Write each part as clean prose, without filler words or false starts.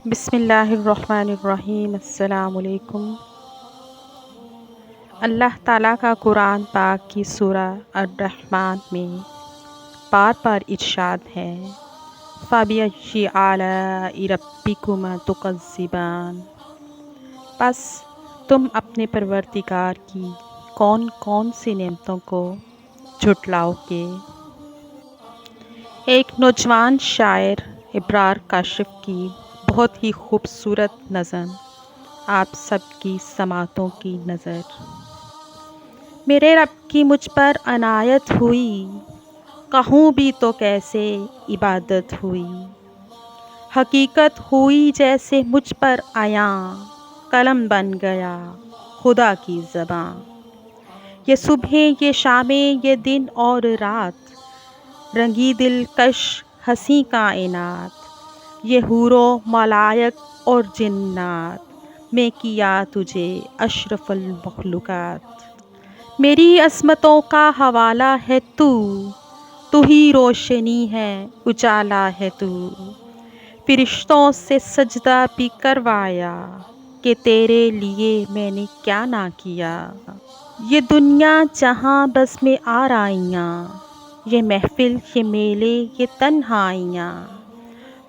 بسم اللہ الرحمن الرحیم۔ السلام علیکم۔ اللہ تعالیٰ کا قرآن پاک کی سورہ الرحمن میں بار بار ارشاد ہے، فَبِأَيِّ آلَاءِ رَبِّكُمَا تُكَذِّبَانِ۔ بس تم اپنے پروردگار کی کون کون سی نعمتوں کو جھٹلاؤ گے۔ ایک نوجوان شاعر ابرار کاشف کی بہت ہی خوبصورت نظم آپ سب کی سماعتوں کی نظر۔ میرے رب کی مجھ پر عنایت ہوئی، کہوں بھی تو کیسے عبادت ہوئی۔ حقیقت ہوئی جیسے مجھ پر عیاں، قلم بن گیا خدا کی زباں۔ یہ صبحیں یہ شامیں یہ دن اور رات، رنگی دلکش حسیں کائنات، یہ حور و ملائک اور جنات، میں کیا تجھے اشرف المخلوقات۔ میری عصمتوں کا حوالہ ہے تو ہی روشنی ہے اجالا ہے تو۔ فرشتوں سے سجدہ بھی کروایا کہ تیرے لیے میں نے کیا نہ کیا۔ یہ دنیا جہاں بس میں آرائیاں، یہ محفل یہ میلے یہ تنہائیاں،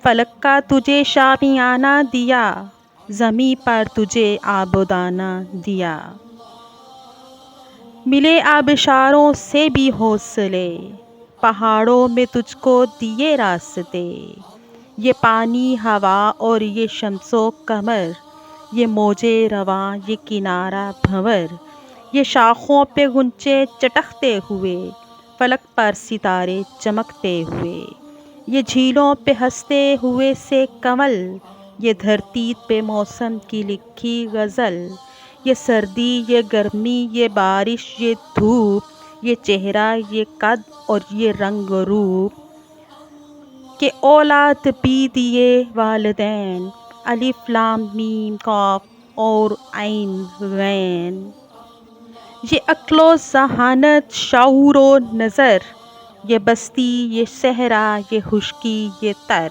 فلک کا تجھے شامیانہ دیا، زمیں پر تجھے آبادانہ دیا۔ ملے آبشاروں سے بھی حوصلے، پہاڑوں میں تجھ کو دیے راستے۔ یہ پانی ہوا اور یہ شمس و قمر، یہ موجے رواں یہ کنارہ بھنور، یہ شاخوں پہ غنچے چٹکتے ہوئے، فلک پر ستارے چمکتے ہوئے، یہ جھیلوں پہ ہنستے ہوئے سے کنول، یہ دھرتی پہ موسم کی لکھی غزل۔ یہ سردی یہ گرمی یہ بارش یہ دھوپ، یہ چہرہ یہ قد اور یہ رنگ و روپ، کہ اولاد بھی دیے والدین، الف لام میم قاف اور عین غین۔ یہ عقل و ذہانت شعور و نظر، یہ بستی یہ صحرا یہ خشکی یہ تر،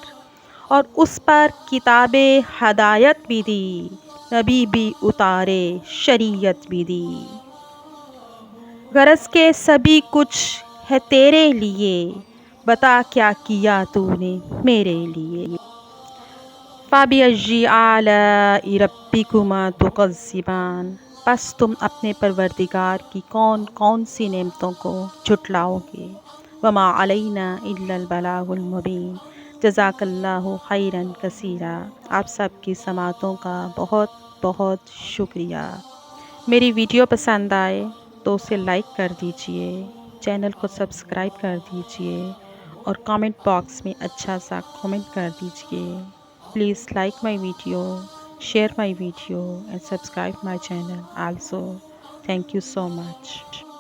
اور اس پر کتاب ہدایت بھی دی، نبی بھی اتارے شریعت بھی دی۔ غرض کہ سبھی کچھ ہے تیرے لیے، بتا کیا کیا تو نے میرے لیے۔ فَبِأَيِّ آلَاءِ رَبِّكُمَا تُكَذِّبَانِ۔ بس تم اپنے پروردگار کی کون کون سی نعمتوں کو جھٹلاؤ گے۔ وَمَا عَلَيْنَا إِلَّا الْبَلَاغُ الْمُبِينُ۔ جزاک اللہ خیراً کثیرا۔ آپ سب کی سماعتوں کا بہت بہت شکریہ۔ میری ویڈیو پسند آئے تو اسے لائک کر دیجئے، چینل کو سبسکرائب کر دیجئے، اور کامنٹ باکس میں اچھا سا کامنٹ کر دیجئے۔ Please like my video, share my video and subscribe my channel also. Thank you so much.